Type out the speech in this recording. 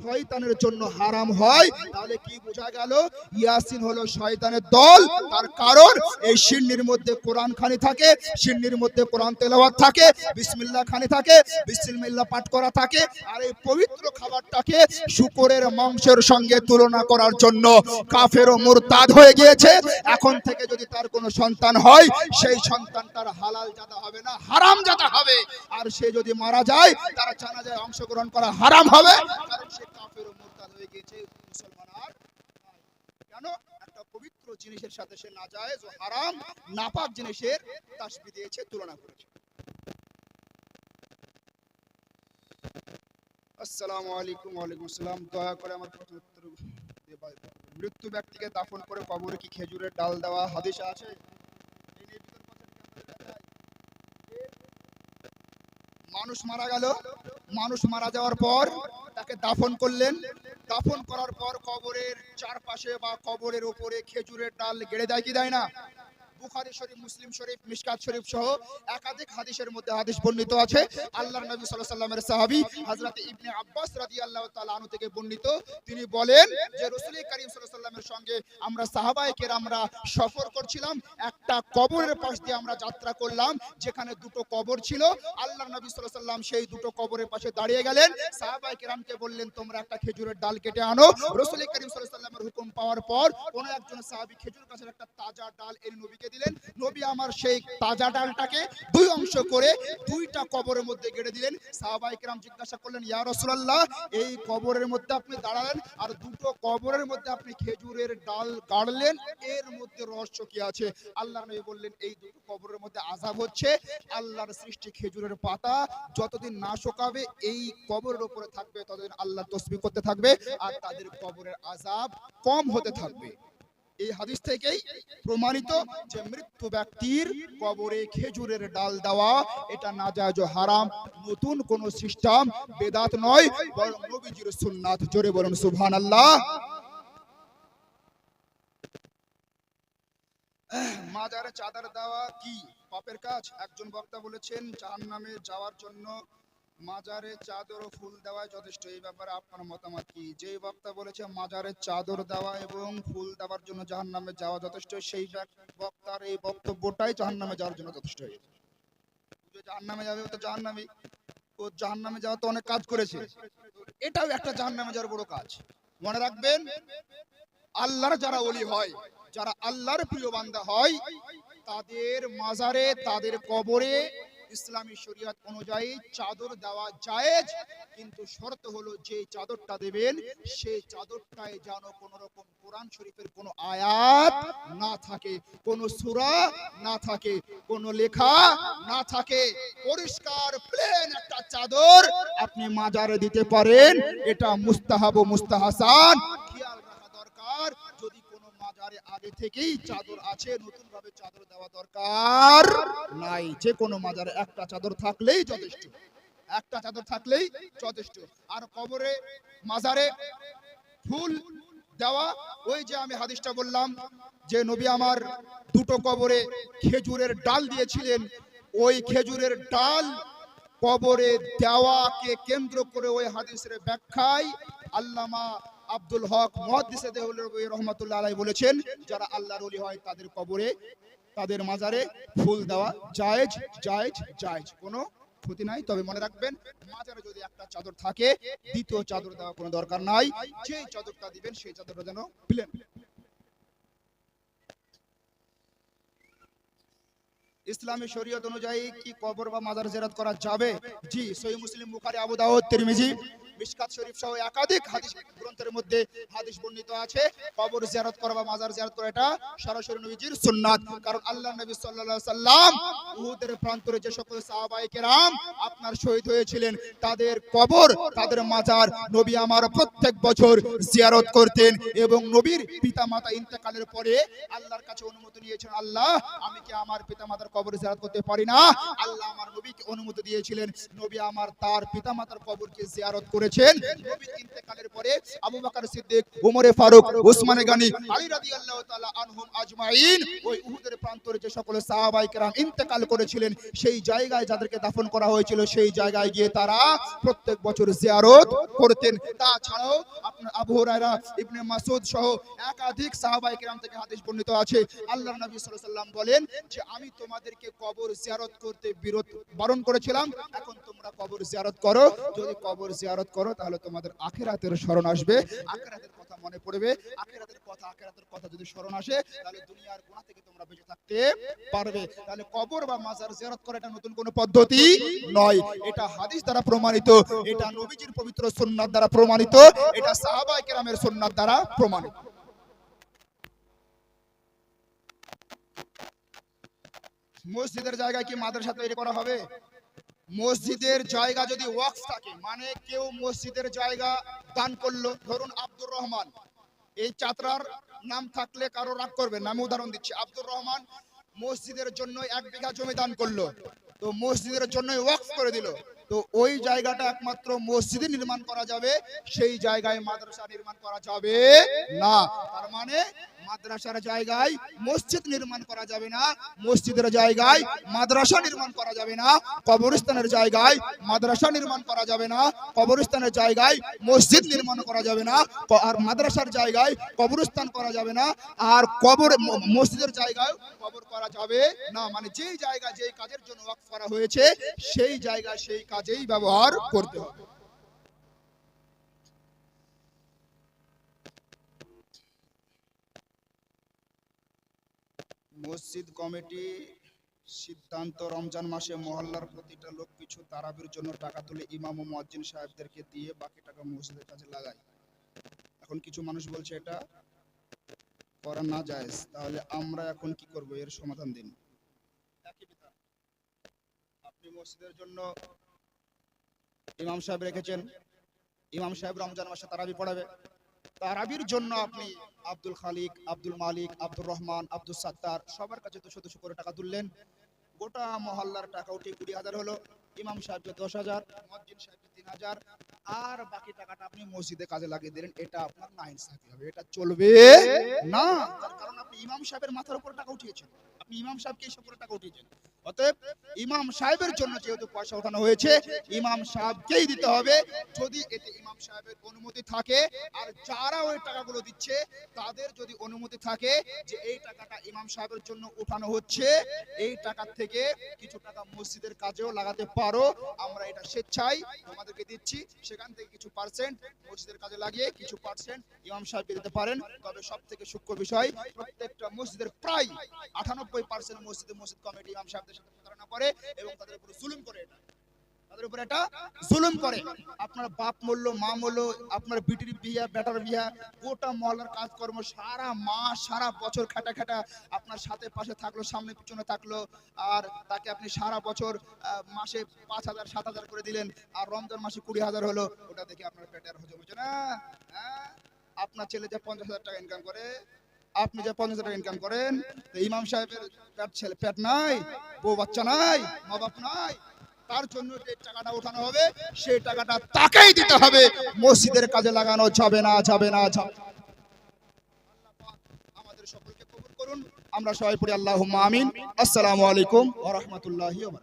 শয়তানের জন্য হারাম হয়, তাহলে কি বোঝা গেল? ইয়াসিন হলো শয়তানের দল। তার কারণ এই শিরনির মধ্যে কোরআন খানি থাকে, শিরনির মধ্যে কোরআন তেলাওয়াত থাকে, বিসমিল্লাহ খানি থাকে, বিসমিল্লাহ পাঠ করা থাকে। আর এই পবিত্র খাবারটাকে শূকরের মাংসের সঙ্গে তুলনা করার জন্য কাফের ও মুরতাদ হয়ে গিয়েছে। এখন থেকে যদি তার কোনো সন্তান হয়, সেই সন্তান তার হালাল জাদা হবে না, হারাম জাদা হবে। আর সে যদি মারা যায়, তার জানাজায় অংশগ্রহণ করা হারাম হবে, কারণ সে কাফের ও মুরতাদ হয়ে গিয়েছে, মুসলমান আর নয়। কেন? একটা পবিত্র জিনিসের সাথে সে নাজায়েজ ও হারাম নাপাক জিনিসের তাসবিহ দিয়েছে, তুলনা করেছে। আসসালামু আলাইকুম। ওয়ালাইকুম আসসালাম। দয়া করে আমার প্রশ্ন উত্তর মৃত্যু ব্যক্তিকে দাফন করে কবরে কি খেজুরের ডাল দেওয়া হাদিসে আছে? মানুষ মারা গেল, মানুষ মারা যাওয়ার পর তাকে দাফন করলেন, দাফন করার পর কবরের চারপাশে বা কবরের উপরে খেজুরের ডাল গেড়ে দেয় কি দেয় না? বুখারী শরীফ, মুসলিম শরীফ, মিশকাত শরীফ সহ একাধিক হাদিসের মধ্যে হাদিস বর্ণিত আছে। আল্লাহর নবী সাল্লাল্লাহু আলাইহি ওয়াসাল্লামের সাহাবী হযরত ইবনে আব্বাস রাদিয়াল্লাহু তাআলা আনহু থেকে বর্ণিত, তিনি বলেন যে রাসূল কারীম সাল্লাল্লাহু আলাইহি ওয়াসাল্লামের সঙ্গে আমরা সাহাবায়ে কেরামরা সফর করছিলাম, একটা কবরের পাশ দিয়ে আমরা যাত্রা করলাম যেখানে দুটো কবর ছিল। আল্লাহর নবী সাল্লাল্লাহু আলাইহি ওয়াসাল্লাম সেই দুটো কবরের পাশে দাঁড়িয়ে গেলেন, সাহাবায়ে কেরামকে বললেন তোমরা একটা খেজুরের ডাল কেটে আনো। রাসূল কারীম সাল্লাল্লাহু আলাইহি ওয়াসাল্লামের হুকুম পাওয়ার পর কোন একজন সাহাবী খেজুর গাছের একটা তাজা ডাল এনে নবীকে দিলেন। নবী আমার সেই তাজা ডালটাকে দুই অংশ করে দুইটা কবরের মধ্যে গেড়ে দিলেন। সাহাবায়ে কেরাম জিজ্ঞাসা করলেন, ইয়া রাসূলুল্লাহ, এই কবরের মধ্যে আপনি দাঁড়ালেন আর দুটো কবরের মধ্যে আপনি খেজুরের ডাল গাড়লেন, এর মধ্যে রহস্য কি আছে? আল্লাহর নবী বললেন, এই দুটো কবরের মধ্যে আযাব হচ্ছে আল্লাহর সৃষ্টি খেজুরের পাতা যতদিন না শুকাবে এই কবরের উপরে থাকবে, ততদিন আল্লাহ তাসবিহ করতে থাকবে আর তাদের কবরের আযাব কম হতে থাকবে। এই হাদিস থেকেই প্রমাণিত যে মৃত্যু ব্যক্তির কবরে খেজুরের ডাল দেওয়া এটা নাজায়েজ ও হারাম, নতুন কোন সিস্টেম, বেদাত নয়, বরং নবীজির সুন্নাত। জোরে বলুন সুবহানাল্লাহ। মাজারে চাদর দেওয়া কি পাপের কাজ? একজন বক্তা বলেছেন জাহান্নামে যাওয়ার জন্য মাজারে চাদর ও ফুল দেওয়া যথেষ্ট। এই ব্যাপারে আপনার মতামত কি? যে বক্তা বলেছে মাজারে চাদর দেওয়া এবং ফুল দেওয়ার জন্য জাহান্নামে যাওয়া যথেষ্ট, সেই বক্তার এই বক্তব্যটাই জাহান্নামে যাওয়ার জন্য যথেষ্ট হয়ে গেছে। জাহান্নামে যাবে, ও তো জাহান্নামী, ও জাহান্নামে যাওয়া তো অনেক কাজ করেছে, এটাও একটা জাহান্নামে যাওয়ার বড় কাজ। মনে রাখবেন, আল্লাহর যারা ওলি হয়, যারা আল্লাহর প্রিয় বান্দা হয়, তাদের মাজারে, তাদের কবরে ইসলামী শরীয়ত অনুযায়ী চাদর দেওয়া জায়েজ, কিন্তু শর্ত হলো যে চাদরটা দেবেন সেই চাদরটায় যেন কোনো রকম কোরআন শরীফের কোনো আয়াত না থাকে, কোনো সূরা না থাকে, কোনো লেখা না থাকে, পরিষ্কার প্লেন একটা চাদর আপনি মাজারে দিতে পারেন, এটা মুস্তাহাব ও মুস্তাহাসান। খেয়াল রাখা দরকার, যদি কোনো মাজারে আগে থেকেই চাদর আছে, নতুন ভাবে চাদর দেওয়া দরকার নাই। যে কোনো মাজারে একটা চাদর থাকলেই যথেষ্ট, একটা চাদর থাকলেই যথেষ্ট। আর কবরে, মাজারে ফুল দেওয়া, ওই যে আমি হাদিসটা বললাম যে নবী আমার দুটো কবরে খেজুরের ডাল দিয়েছিলেন, ওই খেজুরের ডাল কবরে দেওয়াকে কেন্দ্র করে ওই হাদিসের ব্যাখ্যায় আল্লামা আব্দুল হক মুহাদ্দিসে দেহলভী রহমাতুল্লাহ আলাইহি বলেছেন, যারা আল্লাহর ওলি হয় তাদের কবরে, তাদের মাজারে ফুল দেওয়া জায়েজ, জায়েজ, জায়েজ, কোনো ক্ষতি নাই। তবে মনে রাখবেন, মাজারে যদি একটা চাদর থাকে, দ্বিতীয় চাদর দেওয়া কোনো দরকার নাই। যে চাদরটা দিবেন সেই চাদরটা যেন প্লেন। ইসলামী শরীয়ত অনুযায়ী কি কবর বা মাজার জিয়ারত করা যাবে? জি, সহিহ মুসলিম, বুখারী, আবু দাউদ, তিরমিজি, মিশকাত শরীফ সহ একাধিক হাদিস গ্রন্থের মধ্যে হাদিস বর্ণিত আছে, কবর জিয়ারত করা বা মাজার জিয়ারত করা এটা সরাসরি নবীজির সুন্নাত। কারণ আল্লাহর নবী সাল্লাল্লাহু আলাইহি সাল্লাম উহুদের প্রান্তরে যে সকল সাহাবায়ে কেরাম আপনার শহীদ হয়েছিলেন, তাদের কবর, তাদের মাজার নবী আমার প্রত্যেক বছর জিয়ারত করতেন। এবং নবীর পিতামাতা ইন্তেকালের পরে আল্লাহর কাছে অনুমতি নিয়েছেন, আল্লাহ আমি কি আমার পিতামাতার কবর জিয়ারত করতে পারি না? আল্লাহ আমার নবীকে অনুমতি দিয়েছিলেন, নবী আমার তার পিতামাতার কবরকে জিয়ারত করেছেন। নবীর ইন্তেকালের পরে আবু আবু বকর সিদ্দিক, উমরে ফারুক, ওসমান গনি, আলী রাদিয়াল্লাহু তাআলা আনহুম আজমাইন, ওই উহুদের প্রান্তরে যে সকল সাহাবায়ে কেরাম ইন্তেকাল করেছিলেন সেই জায়গায় যাদেরকে দাফন করা হয়েছিল সেই জায়গায় গিয়ে তারা প্রত্যেক বছর জিয়ারত করতেন। তাছাড়াও আপনার আবু হুরায়রা, ইবনে মাসউদ সহ একাধিক সাহাবায়ে কেরাম থেকে হাদিস বর্ণিত আছে, আল্লাহর নবী সাল্লাল্লাহু আলাইহি ওয়াসাল্লাম বলেন যে আমি তোমাদেরকে কবর জিয়ারত করতে বারণ করেছিলাম, এখন তোমরা কবর জিয়ারত করো। যদি কবর জিয়ারত করো তাহলে তোমাদের আখিরাতের স্মরণ আসবে, আখিরাতের কথা মনে পড়বে, আখিরাতের কথা যদি স্মরণ আসে তাহলে দুনিয়ার গুনাহ থেকে তোমরা বেঁচে থাকতে পারবে। তাহলে কবর বা মাজার জিয়ারত করা এটা নতুন কোনো পদ্ধতি নয়, এটা হাদিস দ্বারা প্রমাণিত, এটা নবীজির পবিত্র সুন্নাত দ্বারা প্রমাণিত, এটা সাহাবায়ে কেরামের সুন্নাত দ্বারা প্রমাণিত। মসজিদের জায়গায় কি মাদ্রাসা তৈরি করা হবে? মসজিদের জায়গা যদি ওয়াকফ থাকে, মানে কেউ মসজিদের জায়গা দান করলো, ধরুন আব্দুর রহমান, এই চাতরার নাম থাকলে কারো রাগ করবে না, আমি উদাহরণ দিচ্ছি, আব্দুর রহমান মসজিদের জন্য 1 বিঘা জমি দান করলো, তো মসজিদের জন্য ওয়াকফ করে দিল, তো ওই জায়গাটা একমাত্র মসজিদে নির্মাণ করা যাবে, সেই জায়গায় মাদ্রাসা নির্মাণ করা যাবে না। তার মানে মাদ্রাসার জায়গায় মসজিদ নির্মাণ করা যাবে না, মসজিদের জায়গায় মাদ্রাসা নির্মাণ করা যাবে না, কবরস্থানের জায়গায় মাদ্রাসা নির্মাণ করা যাবে না, কবরস্থানের জায়গায় মসজিদ নির্মাণ করা যাবে না, আর মাদ্রাসার জায়গায় কবরস্থান করা যাবে না, আর মসজিদের জায়গায় কবর করা যাবে না। মানে যেই জায়গা যেই কাজের জন্য ওয়াকফ করা হয়েছে সেই জায়গা সেই কাজেই ব্যবহার করতে হবে। মসজিদ কমিটি সিদ্ধান্ত, রমজান মাসে মহল্লার প্রতিটা লোক পিছু তারাবির জন্য টাকা তুলে ইমাম ও মুয়াজ্জিন সাহেবদেরকে দিয়ে বাকি টাকা মসজিদের কাজে লাগায়। এখন কিছু মানুষ বলছে এটা করা না জায়েজ, তাহলে আমরা এখন কি করব, এর সমাধান দিন। আপনি মসজিদের জন্য ইমাম সাহেব রেখেছেন, ইমাম সাহেব রমজান মাসে তারাবি পড়াবে, তারাবির জন্য আপনি আব্দুল খালিক, আব্দুল মালিক, আব্দুর রহমান, আব্দুল সাত্তার সবার কাছে 200 করে টাকা তুললেন, গোটা মহল্লার টাকা উঠে 20,000 হলো, ইমাম সাহেবকে 10,000, মুয়াজ্জিন সাহেবকে 3,000, আর বাকি টাকাটা আপনি মসজিদে কাজে লাগিয়ে দিলেন, এটা আপনার নাইনসাফি হবে, এটা চলবে না। তার কারণ আপনি ইমাম সাহেবের মাথার উপর টাকা উঠিয়েছেন, আপনি ইমাম সাহেবকে এসব করে টাকা উঠিয়েছেন, অতএব ইমাম সাহেবের জন্য যেহেতু পয়সা ওঠানো হয়েছে ইমাম সাহেবকেই দিতে হবে, যদি এতে ইমাম সাহেবের অনুমতি থাকে, আর যারা ওই টাকাগুলো দিচ্ছে তাদের যদি অনুমতি থাকে যে এই টাকাটা ইমাম সাহেবের জন্য উঠানো হচ্ছে, এই টাকা থেকে কিছু টাকা মসজিদের কাজেও লাগাতে পারো, আমরা এটা স্বেচ্ছায় তোমাদেরকে দিচ্ছি, সেখান থেকে কিছু পার্সেন্ট মসজিদের কাজে লাগিয়ে কিছু পার্সেন্ট ইমাম সাহেবকে দিতে পারেন। তবে সব থেকে সূক্ষ্ম বিষয়, প্রত্যেকটা মসজিদের প্রায় 98% মসজিদ কমিটি ইমাম সাহেবদের সাথে প্রতারণা করে এবং তাদের উপর জুলুম করে, তাদের উপর এটা জুলুম করে। আপনার বাপ মরলো, মা মরলো, আপনার বিটির বিয়া, বেটার বিয়া, গোটা মহল্লার কাজকর্ম সারা মাস সারা বছর খাটা আপনার সাথে পাশে থাকলো, সামনে পিছনে থাকলো, আর তাকে আপনি সারা বছর মাসে 5,000 7,000 করে দিলেন, আর রমজান মাসে 20,000 হলো, ওটা দেখে আপনার পেটে আর হজম হচ্ছে না। আপনার ছেলে যে 50,000 টাকা ইনকাম করে, আপনি যে 50,000 টাকা ইনকাম করেন, তো ইমাম সাহেবের পেট নাই, বউ বাচ্চা নাই, মা বাপ নাই, তার জন্য যে টাকাটা উঠানো হবে সেই টাকাটা তাকেই দিতে হবে, মসজিদের কাজে লাগানো যাবে না, যাবে না, যাবে। আল্লাহ পাক আমাদের সকলকে কবুল করুন, আমরা সবাই পড়ি আল্লাহুম্মা আমিন। আসসালামু আলাইকুম ওয়া রাহমাতুল্লাহি ওয়া বারাকাতুহু।